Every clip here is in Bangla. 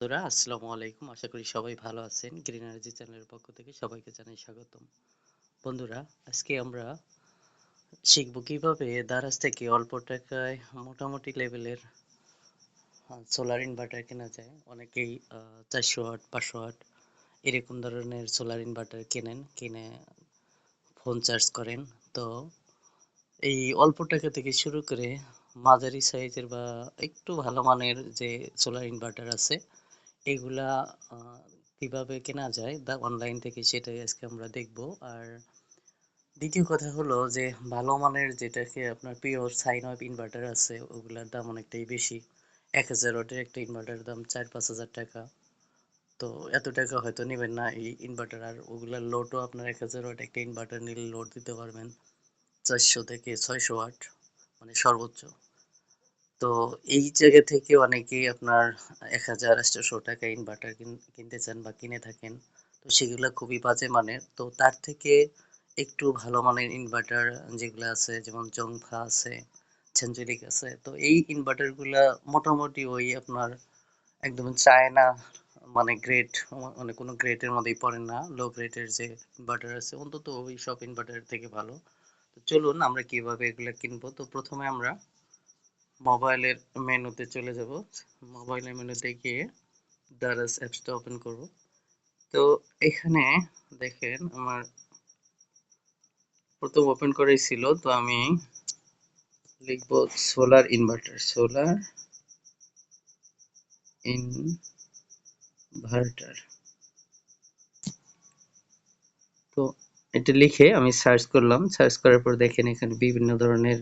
বন্ধুরা আসসালামু আলাইকুম। আশা করি সবাই ভালো আছেন। গ্রিন এনার্জি চ্যানেলের পক্ষ থেকে সবাইকে জানাই স্বাগতম। বন্ধুরা, আজকে আমরা শিখব কিভাবে দারাজ থেকে অল্প টাকায় মোটামুটি লেভেলের সোলার ইনভার্টার কেনা যায়। অনেকেই 400 ওয়াট 500 ওয়াট এরকম ধরনের সোলার ইনভার্টার কেনেন, কিনে ফোন চার্জ করেন। তো এই অল্প টাকা থেকে শুরু করে মাঝারি সাইজের বা একটু ভালো মানের যে সোলার ইনভার্টার আছে এগুলা কিভাবে কেনা যায় অনলাইন থেকে সেটাই আজকে আমরা দেখব। আর দ্বিতীয় কথা হলো যে ভালো মানের যেটাকে আপনার পিওর সাইন ওয়েভ ইনভার্টার আছে ওগুলার দাম অনেকটাই বেশি। 1000 ওয়াটের একটা ইনভার্টার দাম 4-5 হাজার টাকা। তো এত টাকা হয়তো নেবেন না এই ইনভার্টার। আর ওগুলার লোডও আপনার 1000 ওয়াট একটা ইনভার্টার নিলে লোড দিতে পারবেন 400 থেকে 600 ওয়াট, মানে সর্বোচ্চ। তো এই জায়গা থেকে অনেকেই আপনার 1800 টাকা ইনভার্টার কিনতে চান বা কিনে থাকেন। তো সেগুলো খুবই বাজে মানের। তো তার থেকে একটু ভালো মানের ইনভার্টার যেগুলো আছে, যেমন জংফা আছে, সেঞ্চুরিক আছে। তো এই ইনভার্টার গুলা মোটামুটি ওই আপনার একদম চায়না, মানে গ্রেড, মানে কোনো গ্রেডের মধ্যেই পড়ে না। লো গ্রেডের যে ইনভার্টার আছে অন্তত ওই সব ইনভার্টার থেকে ভালো। তো চলুন আমরা কিভাবে এগুলা কিনবো। তো প্রথমে আমরা মোবাইলের মেনুতে চলে যাব। মোবাইলের মেনুতে গিয়ে দারাজ অ্যাপসটা ওপেন করব। তো এখানে দেখেন আমার প্রথম ওপেন করাই ছিল, তো আমি লিখব সোলার ইনভার্টার, সোলার ইনভার্টার। তো এটা লিখে আমি সার্চ করলাম। সার্চ করার পর দেখেন এখানে বিভিন্ন ধরনের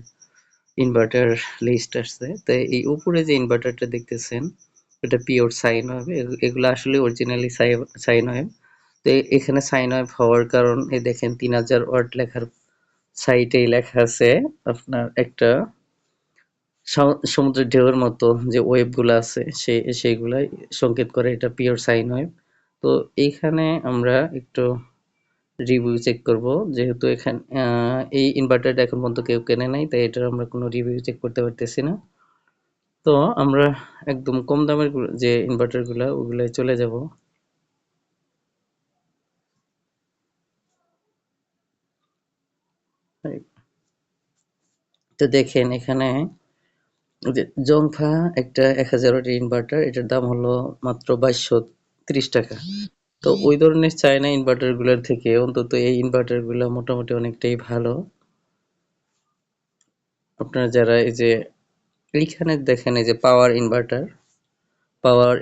ইনভার্টার লিস্ট আসছে। তো এই উপরে যে ইনভার্টারটা দেখতেছেন এটা পিওর সাইন ওয়েভ। এগুলো আসলে অরিজিনালি সাইন ওয়েভ। তো এখানে সাইন ওয়েভ হওয়ার কারণ এই দেখেন 3000 ওয়াট লেখার সাইটেই লেখা আছে আপনার একটা সমুদ্রের ঢেউয়ের মতো যে ওয়েভ গুলো আছে সেইগুলাই সংকেত করে এটা পিওর সাইন ওয়েভ। তো এইখানে আমরা একটু রিভিউ চেক করব, যেহেতু এখানে এই ইনভার্টারটা এখন পর্যন্ত কেউ কেনে নাই, তাই এটার আমরা কোনো রিভিউ চেক করতে পারতেছি না। তো আমরা একদম কম দামের যে ইনভার্টার গুলা ওগুলাই চলে যাব। তো দেখেন এখানে যে জংফা একটা 1000 ওয়াটের ইনভার্টার, এটার দাম হলো মাত্র 2230 টাকা। তো ওই ধরনের চায়না ইনভার্টার গুলোর থেকে অন্তত এই ইনভার্টার গুলো মোটামুটি অনেকটাই ভালো। আপনারা যারা এই যে এইখানে দেখেন এই যে পাওয়ার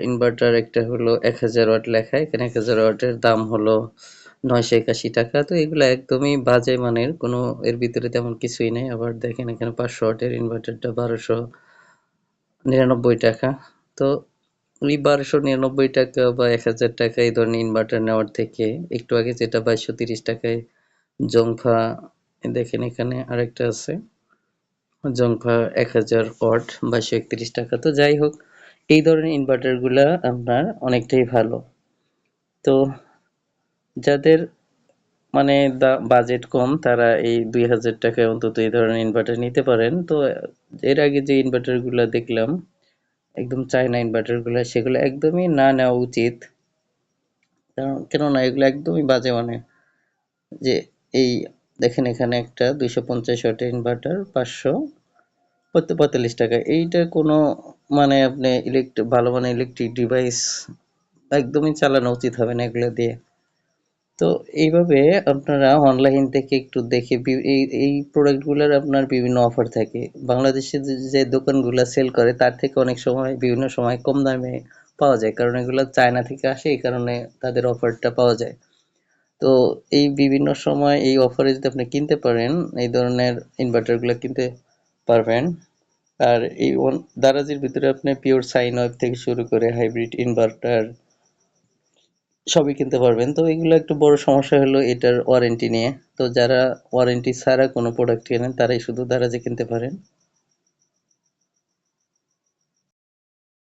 ইনভার্টার একটা হলো 1000 ওয়াট লেখা, এখানে 1000 ওয়াটের দাম হলো 981 টাকা। তো এগুলো একদমই বাজে মানের, কোনো এর ভিতরে তেমন কিছুই নেই। আবার দেখেন এখানে 500 ওয়াটের ইনভার্টারটা 1299 টাকা। তো ওই 1299 টাকা বা 1000 টাকা এই ধরনের ইনভার্টার নেওয়ার থেকে একটু আগে যেটা 2230 টাকায় জংফা, দেখেন এখানে আরেকটা আছে জংফা 1000 ওয়াট 2231 টাকা। তো যাই হোক, এই ধরনের ইনভার্টার গুলা আপনার অনেকটাই ভালো। তো যাদের মানে বাজেট কম তারা এই 2000 টাকায় অন্তত এই ধরনের ইনভার্টার নিতে পারেন। তো এর আগে যে ইনভার্টার গুলা দেখলাম একদম চায়না ইনভার্টার গুলা, সেগুলো একদমই না নেওয়া উচিত। কেননা এগুলো একদমই বাজে, মানে যে এই দেখেন এখানে একটা 250 ওয়াটের ইনভার্টার 545 টাকা। এইটা কোনো মানে আপনি ভালো মানে ইলেকট্রিক ডিভাইস একদমই চালানো উচিত হবে না এগুলো দিয়ে। তো এইভাবে আপনারা অনলাইন থেকে একটু দেখে এই প্রোডাক্টগুলোর আপনার বিভিন্ন অফার থাকে। বাংলাদেশে যে দোকানগুলো সেল করে তার থেকে অনেক সময় বিভিন্ন সময় কম দামে পাওয়া যায়, কারণ এগুলো চায়না থেকে আসে, এই কারণে তাদের অফারটা পাওয়া যায়। তো এই বিভিন্ন সময় এই অফারে যদি আপনি কিনতে পারেন এই ধরনের ইনভার্টারগুলো কিনতে পারবেন। আর এই দারাজের ভিতরে আপনি পিওর সাইন ওয়েভ থেকে শুরু করে হাইব্রিড ইনভার্টার সবই কিনতে পারবেন। তো এগুলো একটু বড় সমস্যা হলো এটার ওয়ারেন্টি নিয়ে। তো যারা ওয়ারেন্টি ছাড়া কোনো প্রোডাক্ট কেনেন তারাই শুধু দারাজে কিনতে পারেন।